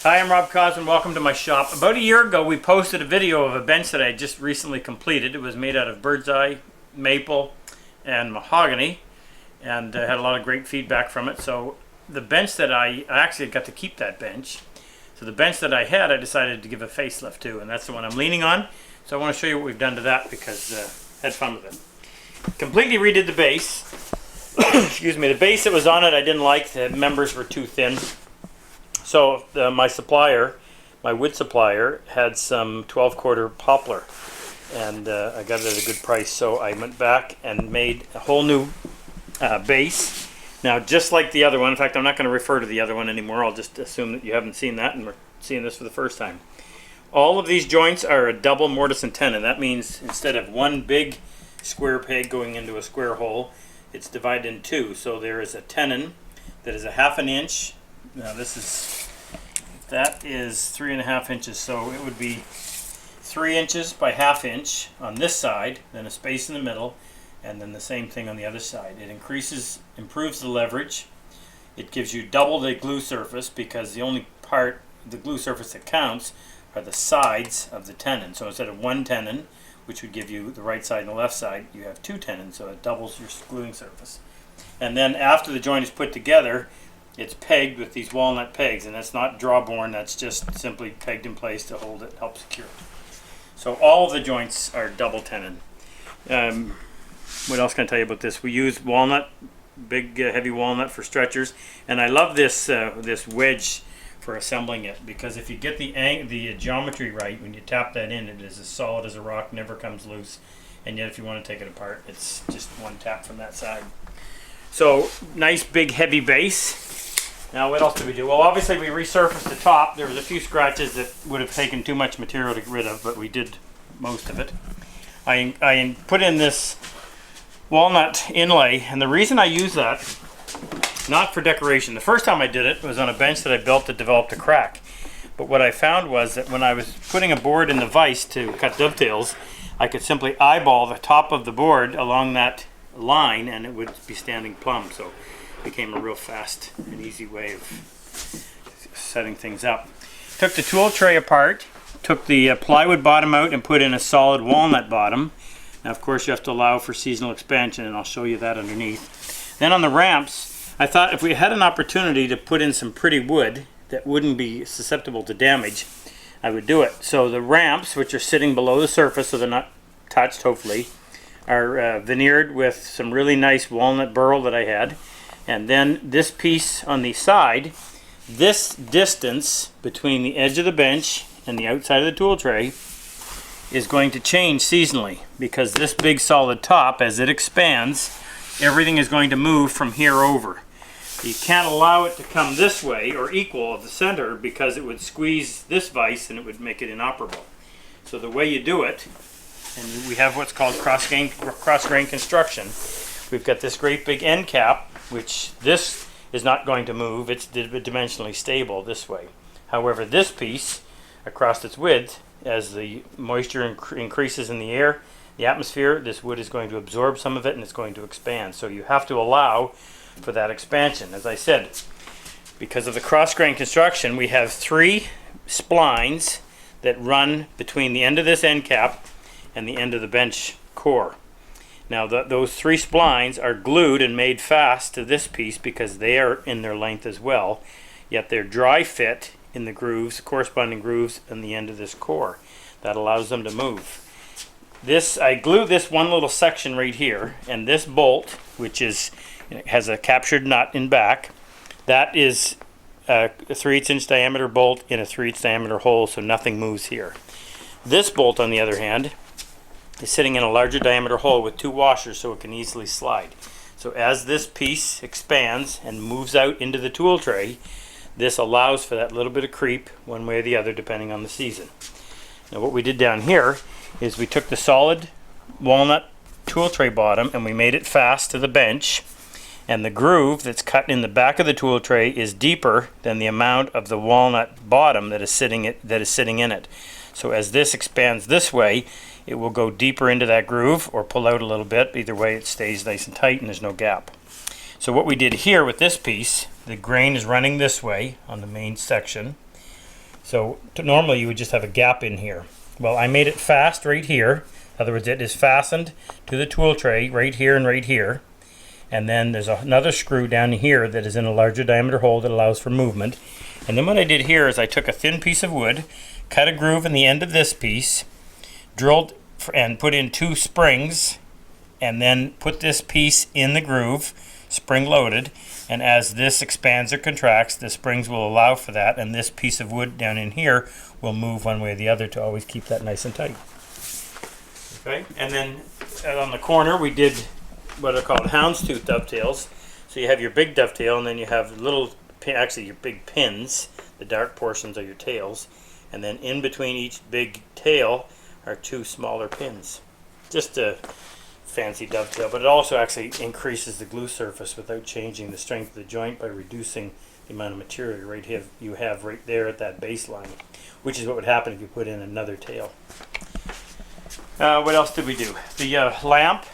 Hi, I'm Rob Cosman. Welcome to my shop. About a year ago, we posted a video of a bench that I just recently completed. It was made out of bird's eye, maple, and mahogany, and had a lot of great feedback from it. So the bench that I actually got to keep that bench. So the bench that I had, I decided to give a facelift to, and that's the one I'm leaning on. So I want to show you what we've done to that because I had fun with it. Completely redid the base. Excuse me. The base that was on it I didn't like. The members were too thin. So my supplier, my wood supplier, had some 12-quarter poplar, and I got it at a good price. So I went back and made a whole new base. Now, just like the other one, in fact, I'm not going to refer to the other one anymore. I'll just assume that you haven't seen that and we're seeing this for the first time. All of these joints are a double mortise and tenon. That means instead of one big square peg going into a square hole, it's divided in two. So there is a tenon that is a 1/2 inch. Now that is 3.5 inches, so it would be 3 inches by 1/2 inch on this side, then a space in the middle, and then the same thing on the other side. It improves the leverage. It gives you double the glue surface because the only part, the glue surface that counts, are the sides of the tenon. So instead of one tenon, which would give you the right side and the left side, you have two tenons, so it doubles your gluing surface. And then after the joint is put together, it's pegged with these walnut pegs, and that's not drawborn, that's just simply pegged in place to hold it, help secure it. So all of the joints are double tenon. What else can I tell you about this? We use walnut, big heavy walnut for stretchers, and I love this this wedge for assembling it, because if you get the geometry right, when you tap that in, it is as solid as a rock, never comes loose, and yet if you want to take it apart, it's just one tap from that side. So nice big heavy base. Now what else did we do? Well, obviously we resurfaced the top. There was a few scratches that would have taken too much material to get rid of, but we did most of it. I put in this walnut inlay, and the reason I use that, not for decoration. The first time I did it was on a bench that I built that developed a crack. But what I found was that when I was putting a board in the vise to cut dovetails, I could simply eyeball the top of the board along that line and it would be standing plumb. So it became a real fast and easy way of setting things up. Took the tool tray apart, took the plywood bottom out and put in a solid walnut bottom. Now of course you have to allow for seasonal expansion, and I'll show you that underneath. Then on the ramps, I thought if we had an opportunity to put in some pretty wood that wouldn't be susceptible to damage, I would do it. So the ramps, which are sitting below the surface so they're not touched hopefully, are veneered with some really nice walnut burl that I had. And then this piece on the side, this distance between the edge of the bench and the outside of the tool tray is going to change seasonally, because this big solid top, as it expands, everything is going to move from here over. You can't allow it to come this way or equal of the center, because it would squeeze this vise and it would make it inoperable. So the way you do it, and we have what's called cross-grain construction. We've got this great big end cap, which this is not going to move. It's dimensionally stable this way. However, this piece across its width, as the moisture increases in the air, the atmosphere, this wood is going to absorb some of it and it's going to expand. So you have to allow for that expansion. As I said, because of the cross-grain construction, we have 3 splines that run between the end of this end cap and the end of the bench core. Now those 3 splines are glued and made fast to this piece because they are in their length as well, yet they're dry fit in the grooves, corresponding grooves on the end of this core. That allows them to move. I glue this one little section right here, and this bolt, which has a captured nut in back, that is a 3/8 inch diameter bolt in a 3/8 diameter hole, so nothing moves here. This bolt, on the other hand, is sitting in a larger diameter hole with 2 washers so it can easily slide. So as this piece expands and moves out into the tool tray, this allows for that little bit of creep one way or the other depending on the season. Now what we did down here is we took the solid walnut tool tray bottom and we made it fast to the bench, and the groove that's cut in the back of the tool tray is deeper than the amount of the walnut bottom that is sitting in it. So as this expands this way, it will go deeper into that groove or pull out a little bit. Either way, it stays nice and tight and there's no gap. So what we did here with this piece, the grain is running this way on the main section. So normally you would just have a gap in here. Well, I made it fast right here. In other words, it is fastened to the tool tray right here and right here. And then there's another screw down here that is in a larger diameter hole that allows for movement. And then what I did here is I took a thin piece of wood, cut a groove in the end of this piece, drilled and put in 2 springs, and then put this piece in the groove, spring loaded, and as this expands or contracts, the springs will allow for that, and this piece of wood down in here will move one way or the other to always keep that nice and tight. Okay, and then on the corner we did what are called houndstooth dovetails. So you have your big dovetail, and then you have little, actually your big pins, the dark portions are your tails, and then in between each big tail are 2 smaller pins. Just a fancy dovetail, but it also actually increases the glue surface without changing the strength of the joint by reducing the amount of material you have right there at that baseline, which is what would happen if you put in another tail. What else did we do? The lamp,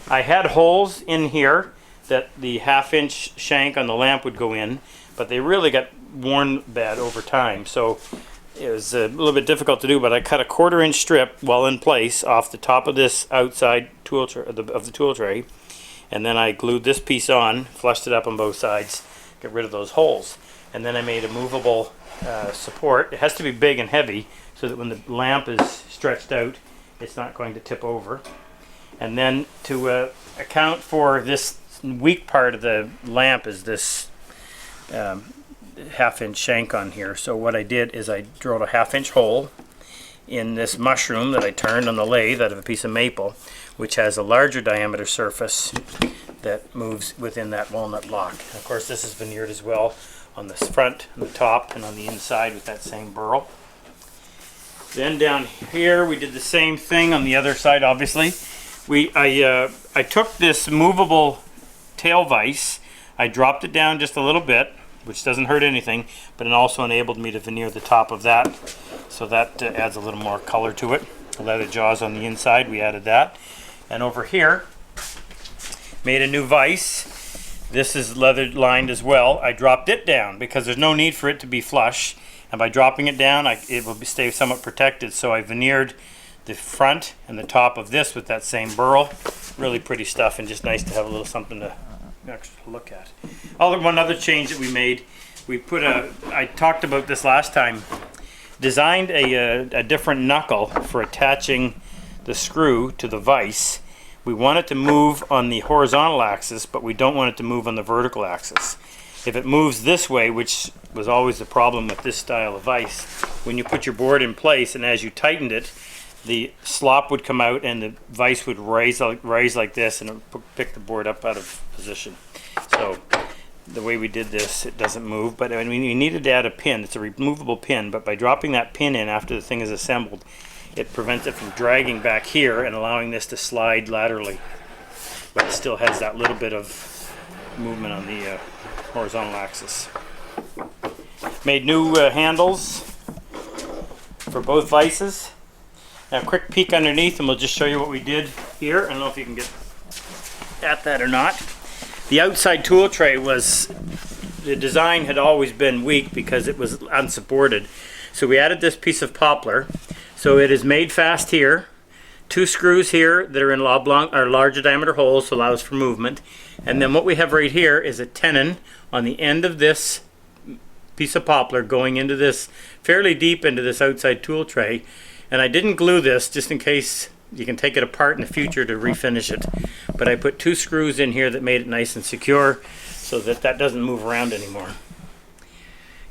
I had holes in here that the 1/2 inch shank on the lamp would go in, but they really got worn bad over time, so it was a little bit difficult to do, but I cut a 1/4 inch strip while in place off the top of this outside tool of the tool tray, and then I glued this piece on, flushed it up on both sides, get rid of those holes, and then I made a movable support. It has to be big and heavy so that when the lamp is stretched out, it's not going to tip over. And then to account for this weak part of the lamp is this 1/2 inch shank on here. So what I did is I drilled a 1/2 inch hole in this mushroom that I turned on the lathe out of a piece of maple, which has a larger diameter surface that moves within that walnut lock. And of course this is veneered as well on the front, on the top, and on the inside with that same burl. Then down here we did the same thing on the other side, obviously. I took this movable tail vise, I dropped it down just a little bit, which doesn't hurt anything, but it also enabled me to veneer the top of that, so that adds a little more color to it. The leather jaws on the inside, we added that. And over here, made a new vise. This is leather lined as well. I dropped it down because there's no need for it to be flush, and by dropping it down, it will stay somewhat protected, so I veneered the front and the top of this with that same burl. Really pretty stuff, and just nice to have a little something to extra look at. One other change that we made, I talked about this last time, designed a different knuckle for attaching the screw to the vise. We want it to move on the horizontal axis, but we don't want it to move on the vertical axis. If it moves this way, which was always the problem with this style of vise, when you put your board in place and as you tightened it, the slop would come out and the vise would raise like this, and it would pick the board up out of position. So the way we did this, it doesn't move, but I mean, we needed to add a pin. It's a removable pin, but by dropping that pin in after the thing is assembled, it prevents it from dragging back here and allowing this to slide laterally, but it still has that little bit of movement on the horizontal axis. Made new handles for both vises. Now, a quick peek underneath, and we'll just show you what we did here. I don't know if you can get at that or not. The outside tool tray the design had always been weak because it was unsupported. So we added this piece of poplar. So it is made fast here. 2 screws here that are in larger diameter holes, so allows for movement. And then what we have right here is a tenon on the end of this piece of poplar going into this, fairly deep into this outside tool tray. And I didn't glue this just in case you can take it apart in the future to refinish it. But I put 2 screws in here that made it nice and secure so that that doesn't move around anymore.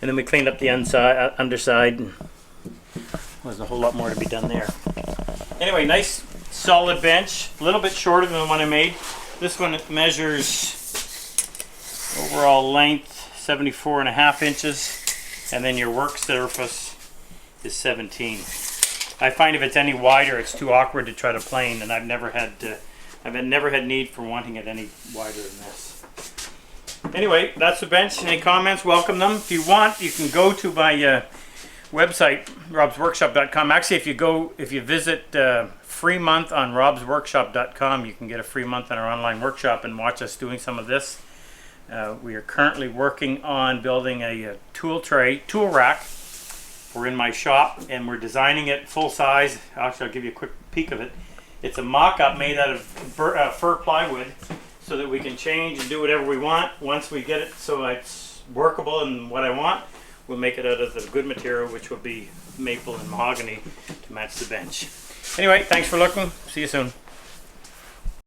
And then we cleaned up the underside, and there's a whole lot more to be done there. Anyway, nice solid bench, a little bit shorter than the one I made. This one measures overall length 74.5 inches, and then your work surface is 17. I find if it's any wider, it's too awkward to try to plane, and I've never had need for wanting it any wider than this. Anyway, that's the bench. Any comments? Welcome them. If you want, you can go to my website, RobCosman.com. Actually, if you visit free month on RobCosman.com, you can get a free month on our online workshop and watch us doing some of this. We are currently working on building a tool rack We're in my shop and we're designing it full size. Actually, I'll give you a quick peek of it. It's a mock-up made out of fir plywood so that we can change and do whatever we want. Once we get it so it's workable and what I want, we'll make it out of the good material, which will be maple and mahogany to match the bench. Anyway, thanks for looking. See you soon.